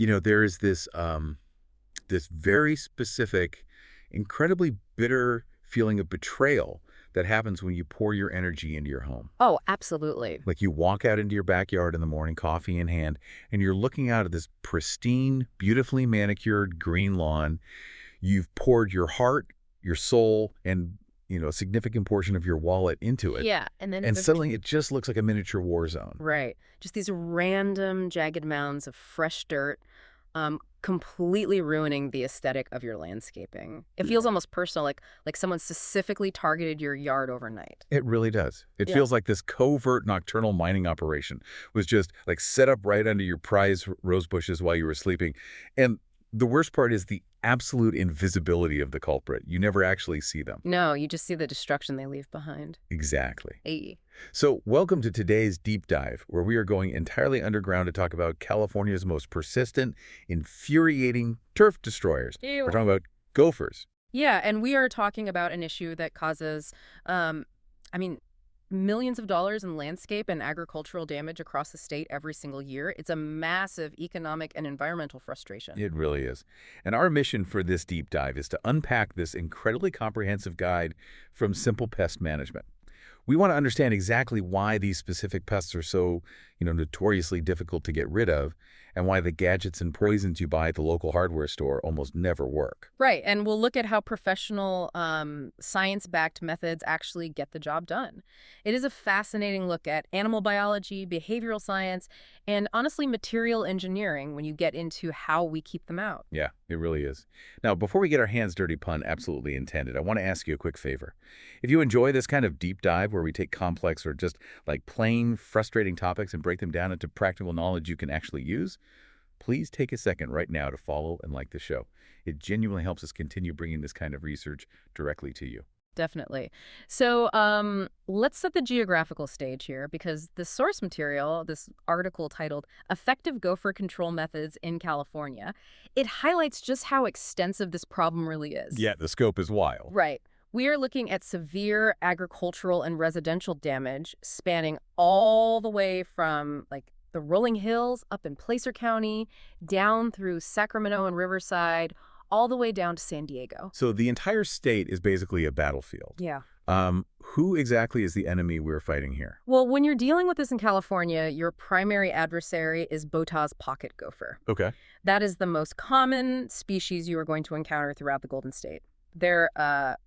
There is this very specific, incredibly bitter feeling of betrayal that happens when you pour your energy into your home. Oh, absolutely. Like you walk out into your backyard in the morning, coffee in hand, and you're looking out at this pristine, beautifully manicured green lawn. You've poured your heart, your soul, and a significant portion of your wallet into it. Yeah, and then And suddenly it just looks like a miniature war zone. right. Just these random jagged mounds of fresh dirt, completely ruining the aesthetic of your landscaping. It feels almost personal, like someone specifically targeted your yard overnight. It really does. It Yeah. feels like this covert nocturnal mining operation was just like set up right under your prize rose bushes while you were sleeping. And the worst part is the absolute invisibility of the culprit. You never actually see them. No, you just see the destruction they leave behind. Exactly. Hey. So welcome to today's deep dive, where we are going entirely underground to talk about California's most persistent, infuriating turf destroyers. Ew. We're talking about gophers. Yeah, and we are talking about an issue that causes, millions of dollars in landscape and agricultural damage across the state every single year. It's a massive economic and environmental frustration. It really is. And our mission for this deep dive is to unpack this incredibly comprehensive guide from Simple Pest Management. We want to understand exactly why these specific pests are so, notoriously difficult to get rid of, and why the gadgets and poisons you buy at the local hardware store almost never work. Right, and we'll look at how professional, science-backed methods actually get the job done. It is a fascinating look at animal biology, behavioral science, and honestly, material engineering when you get into how we keep them out. Yeah, it really is. Now, before we get our hands dirty, pun absolutely intended, I want to ask you a quick favor. If you enjoy this kind of deep dive where we take complex or just like plain frustrating topics and break them down into practical knowledge you can actually use, please take a second right now to follow and like the show. It genuinely helps us continue bringing this kind of research directly to you. Definitely. So let's set the geographical stage here, because the source material, this article titled Effective Gopher Control Methods in California, it highlights just how extensive this problem really is. Yeah, the scope is wild. Right. We are looking at severe agricultural and residential damage spanning all the way from the rolling hills up in Placer County, down through Sacramento and Riverside, all the way down to San Diego. So the entire state is basically a battlefield. Yeah. Who exactly is the enemy we're fighting here? Well, when you're dealing with this in California, your primary adversary is Botha's pocket gopher. Okay. That is the most common species you are going to encounter throughout the Golden State. They're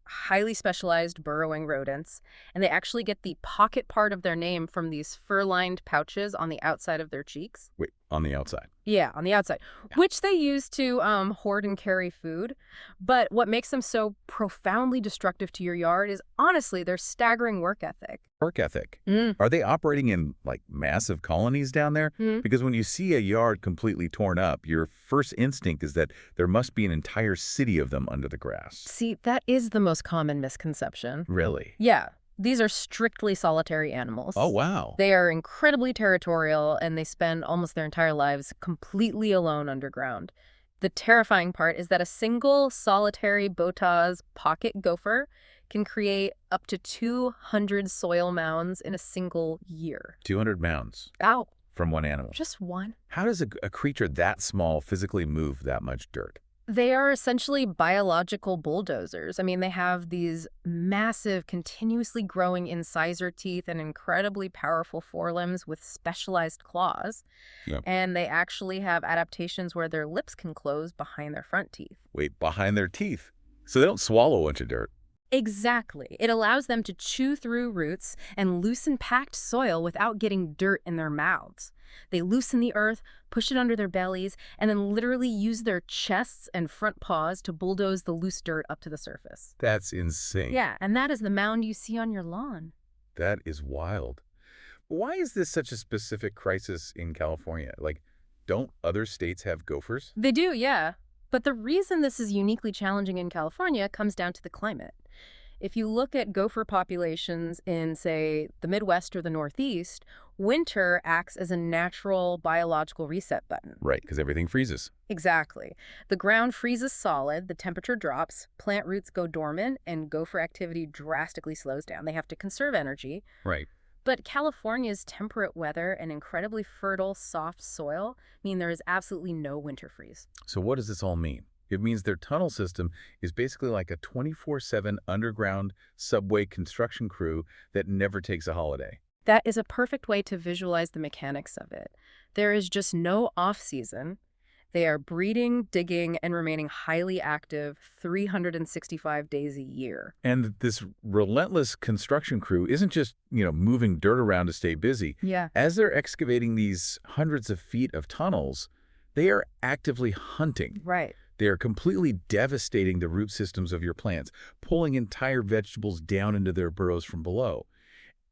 highly specialized burrowing rodents, and they actually get the pocket part of their name from these fur-lined pouches on the outside of their cheeks. Wait, on the outside. Yeah, on the outside, which they use to hoard and carry food. But what makes them so profoundly destructive to your yard is, honestly, their staggering work ethic. Work ethic. Are they operating in massive colonies down there? Because when you see a yard completely torn up, your first instinct is that there must be an entire city of them under the grass. See, that is the most common misconception. Really? Yeah. These are strictly solitary animals. Oh, wow. They are incredibly territorial, and they spend almost their entire lives completely alone underground. The terrifying part is that a single solitary Botha's pocket gopher can create up to 200 soil mounds in a single year. 200 mounds. Ow. From one animal. Just one. How does a creature that small physically move that much dirt? They are essentially biological bulldozers. I mean, they have these massive, continuously growing incisor teeth and incredibly powerful forelimbs with specialized claws. Yep. And they actually have adaptations where their lips can close behind their front teeth. Wait, behind their teeth? So they don't swallow a bunch of dirt? Exactly. It allows them to chew through roots and loosen packed soil without getting dirt in their mouths. They loosen the earth, push it under their bellies, and then literally use their chests and front paws to bulldoze the loose dirt up to the surface. That's insane. Yeah, and that is the mound you see on your lawn. That is wild. Why is this such a specific crisis in California? Don't other states have gophers? They do, yeah. But the reason this is uniquely challenging in California comes down to the climate. If you look at gopher populations in, say, the Midwest or the Northeast, winter acts as a natural biological reset button. Right, because everything freezes. Exactly. The ground freezes solid, the temperature drops, plant roots go dormant, and gopher activity drastically slows down. They have to conserve energy. Right. But California's temperate weather and incredibly fertile, soft soil mean there is absolutely no winter freeze. So what does this all mean? It means their tunnel system is basically like a 24/7 underground subway construction crew that never takes a holiday. That is a perfect way to visualize the mechanics of it. There is just no off-season. They are breeding, digging, and remaining highly active 365 days a year. And this relentless construction crew isn't just, moving dirt around to stay busy. Yeah. As they're excavating these hundreds of feet of tunnels, they are actively hunting. Right. They are completely devastating the root systems of your plants, pulling entire vegetables down into their burrows from below.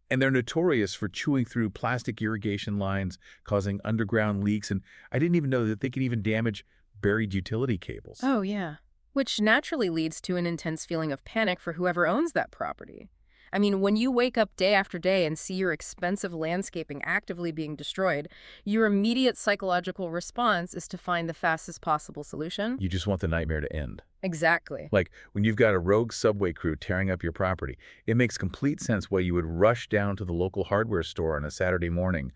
And they're notorious for chewing through plastic irrigation lines, causing underground leaks, and I didn't even know that they can even damage buried utility cables. Oh, yeah. Which naturally leads to an intense feeling of panic for whoever owns that property. I mean, when you wake up day after day and see your expensive landscaping actively being destroyed, your immediate psychological response is to find the fastest possible solution. You just want the nightmare to end. Exactly. Like when you've got a rogue subway crew tearing up your property, it makes complete sense why you would rush down to the local hardware store on a Saturday morning,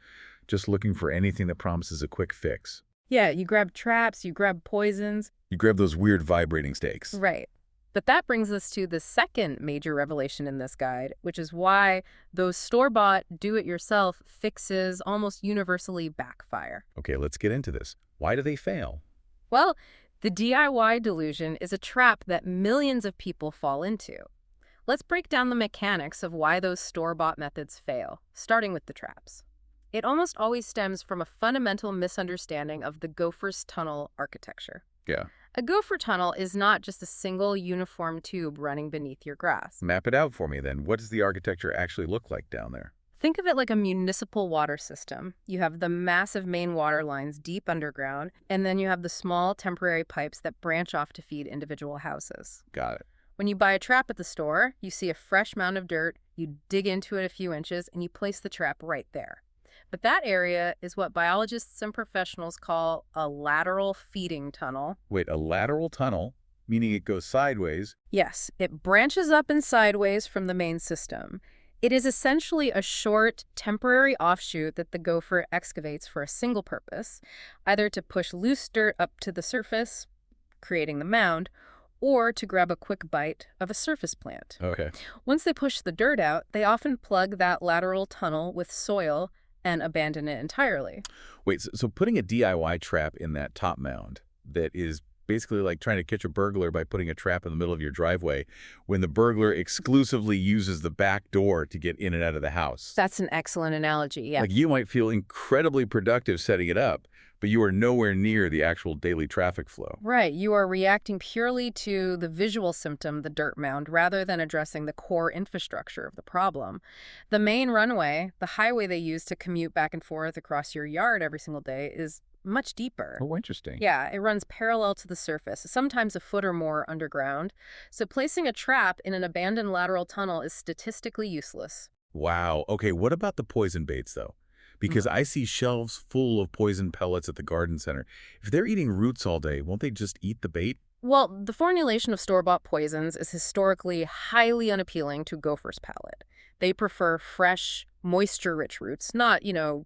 just looking for anything that promises a quick fix. Yeah, you grab traps, you grab poisons. You grab those weird vibrating stakes. Right. But that brings us to the second major revelation in this guide, which is why those store-bought, do-it-yourself fixes almost universally backfire. Okay, let's get into this. Why do they fail? Well, the DIY delusion is a trap that millions of people fall into. Let's break down the mechanics of why those store-bought methods fail, starting with the traps. It almost always stems from a fundamental misunderstanding of the Gopher's tunnel architecture. Yeah. A gopher tunnel is not just a single uniform tube running beneath your grass. Map it out for me then. What does the architecture actually look like down there? Think of it like a municipal water system. You have the massive main water lines deep underground, and then you have the small temporary pipes that branch off to feed individual houses. Got it. When you buy a trap at the store, you see a fresh mound of dirt, you dig into it a few inches, and you place the trap right there. But that area is what biologists and professionals call a lateral feeding tunnel. Wait, a lateral tunnel, meaning it goes sideways? Yes, it branches up and sideways from the main system. It is essentially a short, temporary offshoot that the gopher excavates for a single purpose, either to push loose dirt up to the surface, creating the mound, or to grab a quick bite of a surface plant. Okay. Once they push the dirt out, they often plug that lateral tunnel with soil and abandon it entirely. Wait, so putting a DIY trap in that top mound that is basically like trying to catch a burglar by putting a trap in the middle of your driveway when the burglar exclusively uses the back door to get in and out of the house. That's an excellent analogy, yeah. Like you might feel incredibly productive setting it up, but you are nowhere near the actual daily traffic flow. Right, you are reacting purely to the visual symptom, the dirt mound, rather than addressing the core infrastructure of the problem. The main runway, the highway they use to commute back and forth across your yard every single day, is much deeper. Oh, interesting. Yeah, it runs parallel to the surface, sometimes a foot or more underground. So placing a trap in an abandoned lateral tunnel is statistically useless. Wow. Okay, what about the poison baits, though? Because I see shelves full of poison pellets at the garden center. If they're eating roots all day, won't they just eat the bait? Well, the formulation of store-bought poisons is historically highly unappealing to gophers' palate. They prefer fresh, moisture-rich roots, not,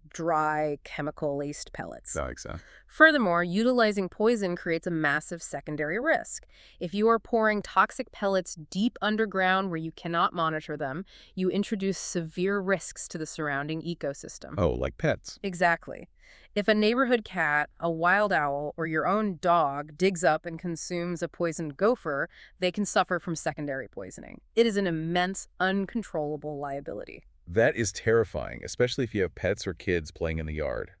dry, chemical-laced pellets. That makes sense. Furthermore, utilizing poison creates a massive secondary risk. If you are pouring toxic pellets deep underground where you cannot monitor them, you introduce severe risks to the surrounding ecosystem. Oh, like pets. Exactly. If a neighborhood cat, a wild owl, or your own dog digs up and consumes a poisoned gopher, they can suffer from secondary poisoning. It is an immense, uncontrollable liability. That is terrifying, especially if you have pets or kids playing in the yard.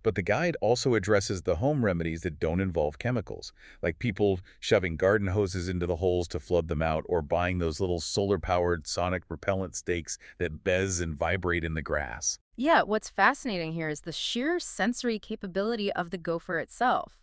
But the guide also addresses the home remedies that don't involve chemicals, like people shoving garden hoses into the holes to flood them out or buying those little solar-powered sonic repellent stakes that buzz and vibrate in the grass. Yeah, what's fascinating here is the sheer sensory capability of the gopher itself.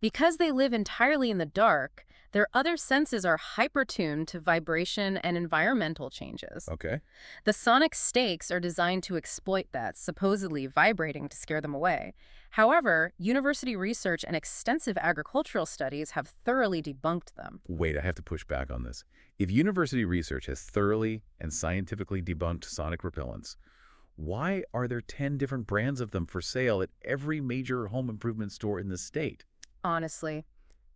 Because they live entirely in the dark, their other senses are hyper-tuned to vibration and environmental changes. Okay. The sonic stakes are designed to exploit that, supposedly vibrating to scare them away. However, university research and extensive agricultural studies have thoroughly debunked them. Wait, I have to push back on this. If university research has thoroughly and scientifically debunked sonic repellents, Why are there 10 different brands of them for sale at every major home improvement store in the state? Honestly,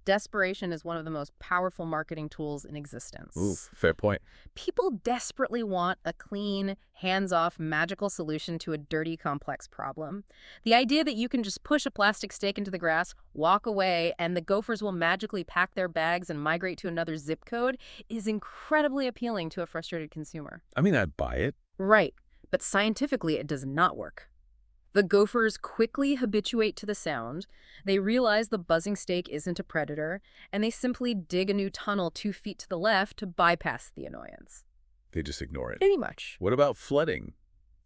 desperation is one of the most powerful marketing tools in Ooh, existence. fair point. People desperately want a clean, hands-off, magical solution to a dirty, complex problem. The idea that you can just push a plastic stake into the grass, walk away, and the gophers will magically pack their bags and migrate to another zip code is incredibly appealing to a frustrated consumer. I mean, I'd buy it. Right, but scientifically it does not work. The gophers quickly habituate to the sound, they realize the buzzing stake isn't a predator, and they simply dig a new tunnel 2 feet to the left to bypass the annoyance. They just ignore it. Pretty much. What about flooding?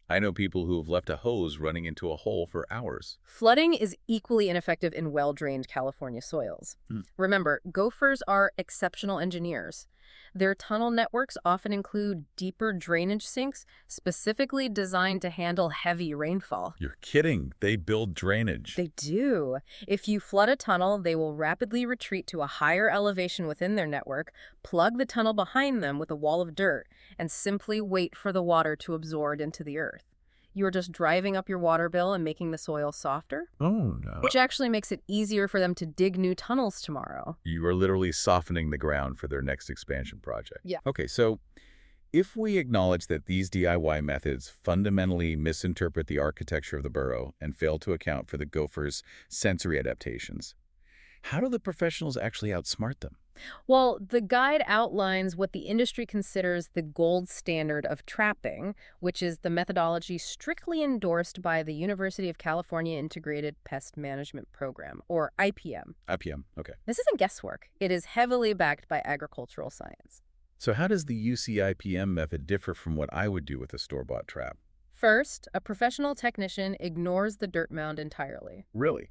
I know people who have left a hose running into a hole for hours. Flooding is equally ineffective in well-drained California soils. Remember, gophers are exceptional engineers. Their tunnel networks often include deeper drainage sinks specifically designed to handle heavy rainfall. You're kidding. They build drainage. They do. If you flood a tunnel, they will rapidly retreat to a higher elevation within their network, plug the tunnel behind them with a wall of dirt, and simply wait for the water to absorb into the earth. You're just driving up your water bill and making the soil softer, Oh, no. which actually makes it easier for them to dig new tunnels tomorrow. You are literally softening the ground for their next expansion project. Yeah. Okay, so if we acknowledge that these DIY methods fundamentally misinterpret the architecture of the burrow and fail to account for the gopher's sensory adaptations, how do the professionals actually outsmart them? Well, the guide outlines what the industry considers the gold standard of trapping, which is the methodology strictly endorsed by the University of California Integrated Pest Management Program, or IPM. IPM, okay. This isn't guesswork. It is heavily backed by agricultural science. So how does the UC IPM method differ from what I would do with a store-bought trap? First, a professional technician ignores the dirt mound entirely. Really?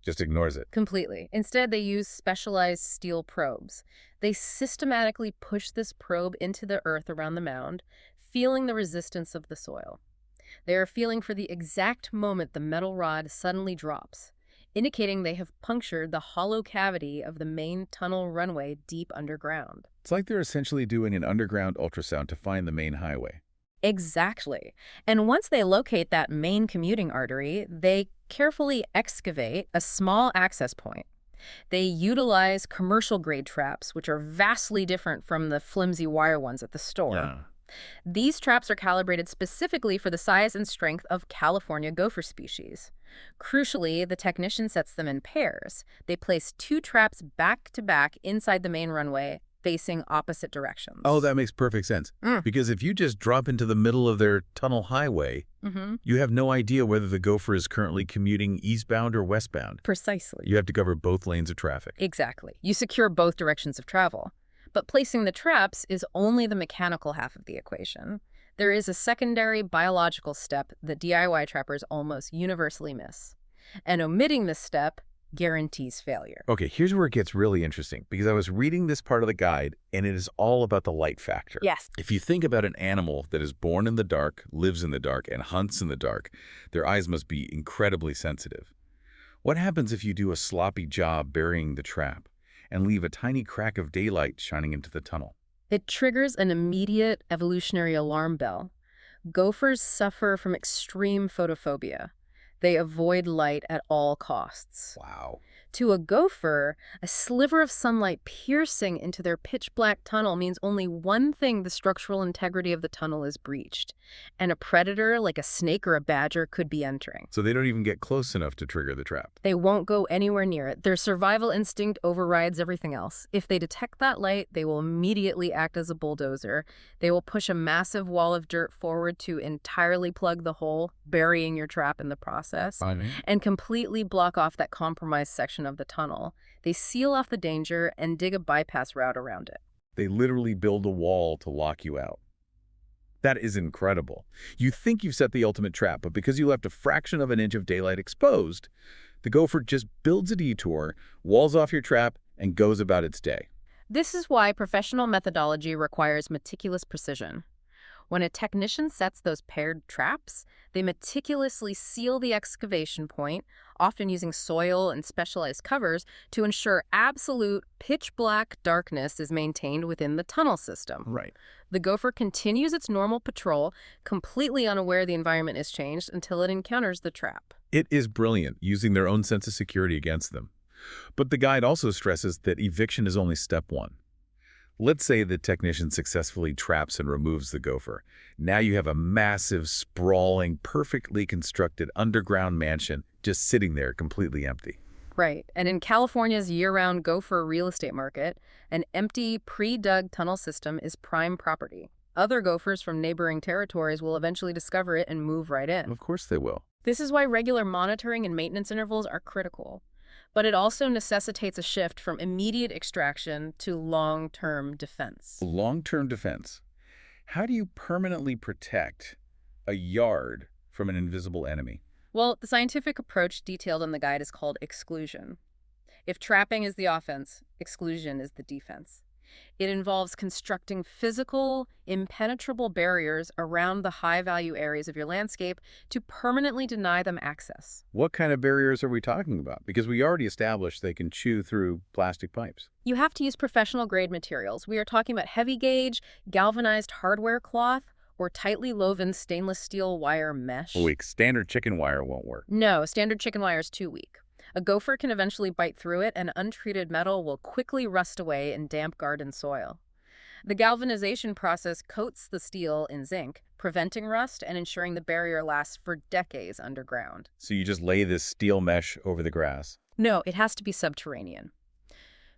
Just ignores it. Completely. Instead, they use specialized steel probes. They systematically push this probe into the earth around the mound, feeling the resistance of the soil. They are feeling for the exact moment the metal rod suddenly drops, indicating they have punctured the hollow cavity of the main tunnel runway deep underground. It's like they're essentially doing an underground ultrasound to find the main highway. Exactly. And once they locate that main commuting artery, they carefully excavate a small access point. They utilize commercial-grade traps, which are vastly different from the flimsy wire ones at the store. These traps are calibrated specifically for the size and strength of California gopher species. Crucially, the technician sets them in pairs. They place 2 traps back-to-back inside the main runway, facing opposite directions. Oh, that makes perfect sense. Because if you just drop into the middle of their tunnel highway, you have no idea whether the gopher is currently commuting eastbound or westbound. Precisely. You have to cover both lanes of traffic. Exactly. You secure both directions of travel. But placing the traps is only the mechanical half of the equation. There is a secondary biological step that DIY trappers almost universally miss. And omitting this step guarantees failure. Okay, here's where it gets really interesting, because I was reading this part of the guide, and it is all about the light factor. Yes. If you think about an animal that is born in the dark, lives in the dark, and hunts in the dark, their eyes must be incredibly sensitive. What happens if you do a sloppy job burying the trap and leave a tiny crack of daylight shining into the tunnel? It triggers an immediate evolutionary alarm bell. Gophers suffer from extreme photophobia. They avoid light at all costs. Wow. To a gopher, a sliver of sunlight piercing into their pitch-black tunnel means only one thing: the structural integrity of the tunnel is breached, and a predator like a snake or a badger could be entering. So they don't even get close enough to trigger the trap. They won't go anywhere near it. Their survival instinct overrides everything else. If they detect that light, they will immediately act as a bulldozer. They will push a massive wall of dirt forward to entirely plug the hole, burying your trap in the process, and completely block off that compromised section of the tunnel. They seal off the danger and dig a bypass route around it. They literally build a wall to lock you out. That is incredible. You think you've set the ultimate trap, but because you left a fraction of an inch of daylight exposed, the gopher just builds a detour, walls off your trap, and goes about its day. This is why professional methodology requires meticulous precision. When a technician sets those paired traps, they meticulously seal the excavation point, often using soil and specialized covers, to ensure absolute pitch-black darkness is maintained within the tunnel system. Right. The gopher continues its normal patrol, completely unaware the environment has changed until it encounters the trap. It is brilliant, using their own sense of security against them. But the guide also stresses that eviction is only step one. Let's say the technician successfully traps and removes the gopher. Now you have a massive, sprawling, perfectly constructed underground mansion just sitting there completely empty. Right. And in California's year-round gopher real estate market, an empty, pre-dug tunnel system is prime property. Other gophers from neighboring territories will eventually discover it and move right in. Of course they will. This is why regular monitoring and maintenance intervals are critical. But it also necessitates a shift from immediate extraction to long-term defense. Long-term defense. How do you permanently protect a yard from an invisible enemy? Well, the scientific approach detailed in the guide is called exclusion. If trapping is the offense, exclusion is the defense. It involves constructing physical, impenetrable barriers around the high-value areas of your landscape to permanently deny them access. What kind of barriers are we talking about? Because we already established they can chew through plastic pipes. You have to use professional-grade materials. We are talking about heavy-gauge, galvanized hardware cloth, or tightly woven stainless steel wire mesh. Weak. Standard chicken wire won't work. No, standard chicken wire is too weak. A gopher can eventually bite through it, and untreated metal will quickly rust away in damp garden soil. The galvanization process coats the steel in zinc, preventing rust and ensuring the barrier lasts for decades underground. So you just lay this steel mesh over the grass. No, it has to be subterranean.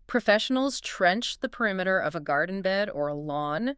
Professionals trench the perimeter of a garden bed or a lawn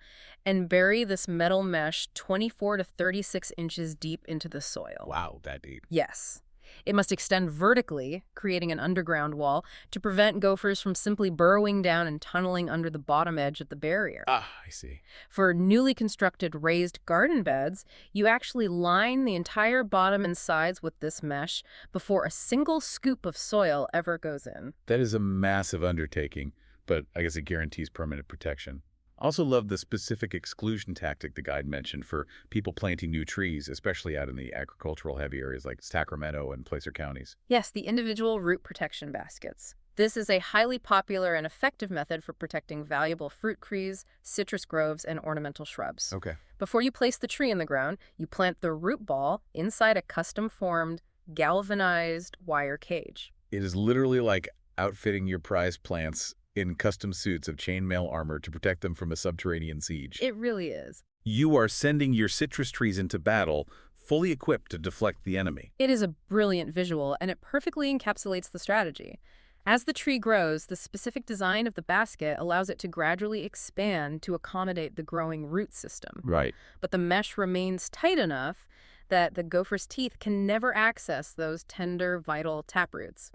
and bury this metal mesh 24 to 36 inches deep into the soil. Wow, that deep. Yes. It must extend vertically, creating an underground wall, to prevent gophers from simply burrowing down and tunneling under the bottom edge of the barrier. Ah, I see. For newly constructed raised garden beds, you actually line the entire bottom and sides with this mesh before a single scoop of soil ever goes in. That is a massive undertaking, but I guess it guarantees permanent protection. Also love the specific exclusion tactic the guide mentioned for people planting new trees, especially out in the agricultural heavy areas like Sacramento and Placer counties. Yes, the individual root protection baskets. This is a highly popular and effective method for protecting valuable fruit trees, citrus groves, and ornamental shrubs. Okay. Before you place the tree in the ground, you plant the root ball inside a custom-formed, galvanized wire cage. It is literally like outfitting your prized plants in custom suits of chainmail armor to protect them from a subterranean siege. It really is. You are sending your citrus trees into battle, fully equipped to deflect the enemy. It is a brilliant visual, and it perfectly encapsulates the strategy. As the tree grows, the specific design of the basket allows it to gradually expand to accommodate the growing root system. Right. But the mesh remains tight enough that the gopher's teeth can never access those tender, vital taproots.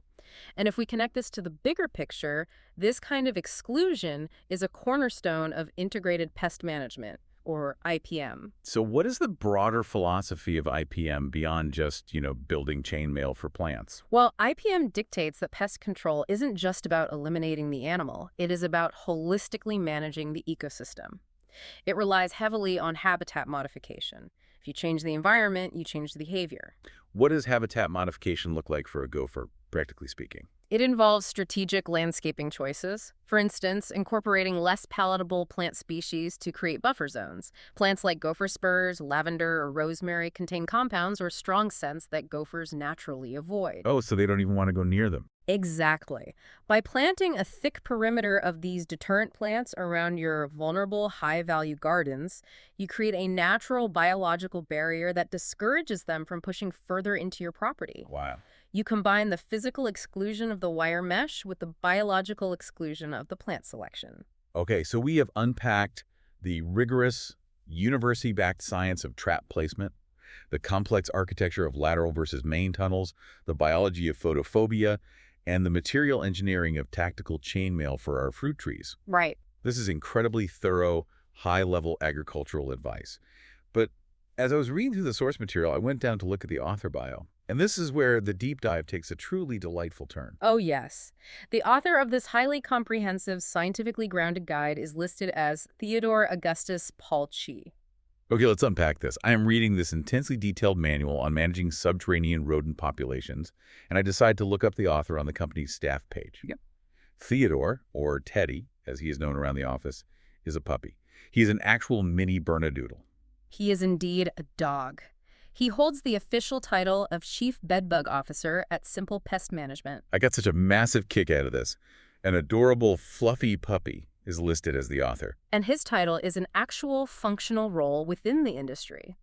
And if we connect this to the bigger picture, this kind of exclusion is a cornerstone of integrated pest management, or IPM. So what is the broader philosophy of IPM beyond just, building chainmail for plants? Well, IPM dictates that pest control isn't just about eliminating the animal. It is about holistically managing the ecosystem. It relies heavily on habitat modification. If you change the environment, you change the behavior. What does habitat modification look like for a gopher, practically speaking? It involves strategic landscaping choices. For instance, incorporating less palatable plant species to create buffer zones. Plants like gopher spurs, lavender, or rosemary contain compounds or strong scents that gophers naturally avoid. Oh, so they don't even want to go near them. Exactly. By planting a thick perimeter of these deterrent plants around your vulnerable, high-value gardens, you create a natural biological barrier that discourages them from pushing further into your property. Wow. You combine the physical exclusion of the wire mesh with the biological exclusion of the plant selection. Okay, so we have unpacked the rigorous, university-backed science of trap placement, the complex architecture of lateral versus main tunnels, the biology of photophobia, and the material engineering of tactical chainmail for our fruit trees. Right. This is incredibly thorough, high-level agricultural advice. But as I was reading through the source material, I went down to look at the author bio. And this is where the deep dive takes a truly delightful turn. Oh, yes. The author of this highly comprehensive, scientifically grounded guide is listed as Theodore Augustus Paul Chi. Okay, let's unpack this. I am reading this intensely detailed manual on managing subterranean rodent populations, and I decide to look up the author on the company's staff page. Yep. Theodore, or Teddy, as he is known around the office, is a puppy. He is an actual mini Bernedoodle. He is indeed a dog. He holds the official title of Chief Bedbug Officer at Simple Pest Management. I got such a massive kick out of this. An adorable, fluffy puppy is listed as the author. And his title is an actual functional role within the industry.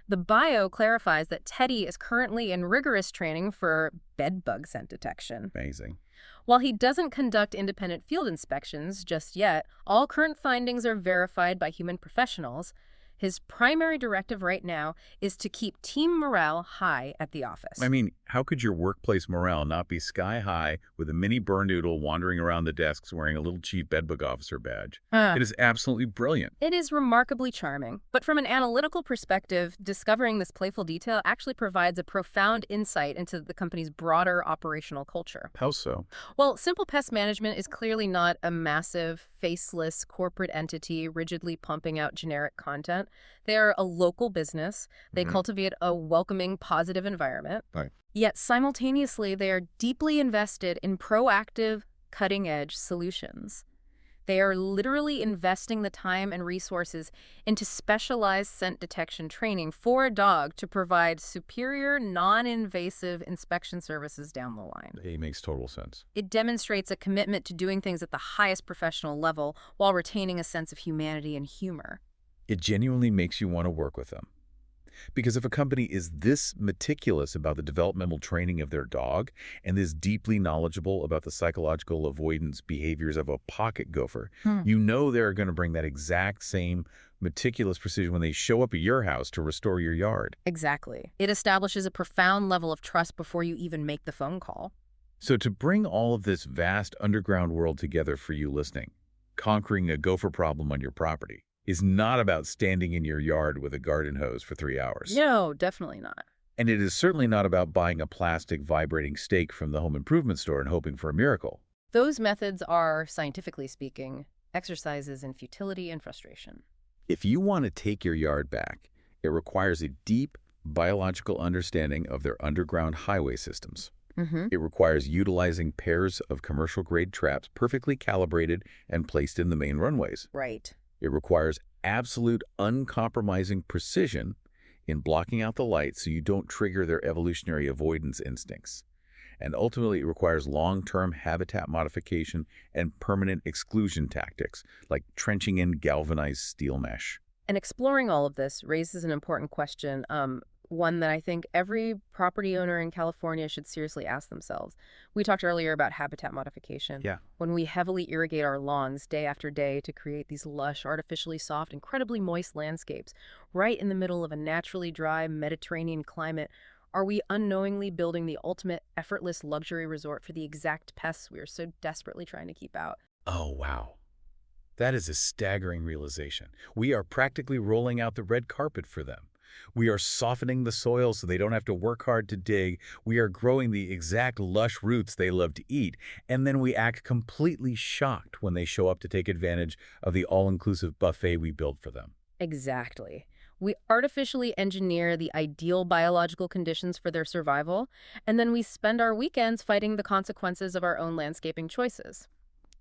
The bio clarifies that Teddy is currently in rigorous training for bedbug scent detection. Amazing. While he doesn't conduct independent field inspections just yet, all current findings are verified by human professionals. His primary directive right now is to keep team morale high at the office. I mean, how could your workplace morale not be sky high with a mini Bernedoodle wandering around the desks wearing a little Chief Bedbug Officer badge? It is absolutely brilliant. It is remarkably charming, but from an analytical perspective, discovering this playful detail actually provides a profound insight into the company's broader operational culture. How so? Well, Simple Pest Management is clearly not a massive, faceless corporate entity rigidly pumping out generic content. They are a local business. They cultivate a welcoming, positive environment. Right. Yet simultaneously, they are deeply invested in proactive, cutting-edge solutions. They are literally investing the time and resources into specialized scent detection training for a dog to provide superior, non-invasive inspection services down the line. It makes total sense. It demonstrates a commitment to doing things at the highest professional level while retaining a sense of humanity and humor. It genuinely makes you want to work with them. Because if a company is this meticulous about the developmental training of their dog and is deeply knowledgeable about the psychological avoidance behaviors of a pocket gopher, you know they're going to bring that exact same meticulous precision when they show up at your house to restore your yard. Exactly. It establishes a profound level of trust before you even make the phone call. So to bring all of this vast underground world together for you listening, conquering a gopher problem on your property is not about standing in your yard with a garden hose for 3 hours. No, definitely not. And it is certainly not about buying a plastic vibrating stake from the home improvement store and hoping for a miracle. Those methods are, scientifically speaking, exercises in futility and frustration. If you want to take your yard back, it requires a deep biological understanding of their underground highway systems. It requires utilizing pairs of commercial-grade traps perfectly calibrated and placed in the main runways. Right. It requires absolute uncompromising precision in blocking out the light so you don't trigger their evolutionary avoidance instincts. And ultimately, it requires long-term habitat modification and permanent exclusion tactics, like trenching in galvanized steel mesh. And exploring all of this raises an important question, one that I think every property owner in California should seriously ask themselves. We talked earlier about habitat modification. Yeah. When we heavily irrigate our lawns day after day to create these lush, artificially soft, incredibly moist landscapes, right in the middle of a naturally dry Mediterranean climate, are we unknowingly building the ultimate effortless luxury resort for the exact pests we are so desperately trying to keep out? Oh, wow. That is a staggering realization. We are practically rolling out the red carpet for them. We are softening the soil so they don't have to work hard to dig. We are growing the exact lush roots they love to eat. And then we act completely shocked when they show up to take advantage of the all-inclusive buffet we built for them. Exactly. We artificially engineer the ideal biological conditions for their survival, and then we spend our weekends fighting the consequences of our own landscaping choices.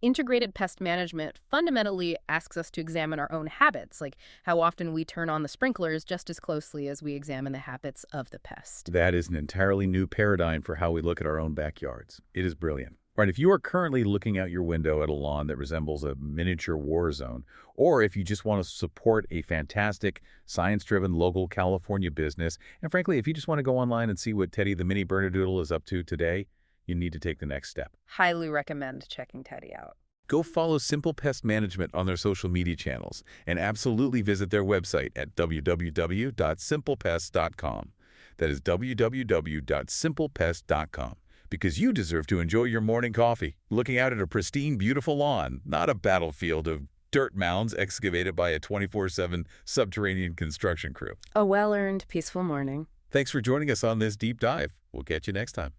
Integrated pest management fundamentally asks us to examine our own habits, like how often we turn on the sprinklers just as closely as we examine the habits of the pest. That is an entirely new paradigm for how we look at our own backyards. It is brilliant. Right, if you are currently looking out your window at a lawn that resembles a miniature war zone, or if you just want to support a fantastic, science-driven local California business, and frankly, if you just want to go online and see what Teddy the Mini Bernedoodle is up to today, you need to take the next step. Highly recommend checking Teddy out. Go follow Simple Pest Management on their social media channels and absolutely visit their website at www.simplepest.com. That is www.simplepest.com. Because you deserve to enjoy your morning coffee, looking out at a pristine, beautiful lawn, not a battlefield of dirt mounds excavated by a 24/7 subterranean construction crew. A well-earned, peaceful morning. Thanks for joining us on this deep dive. We'll catch you next time.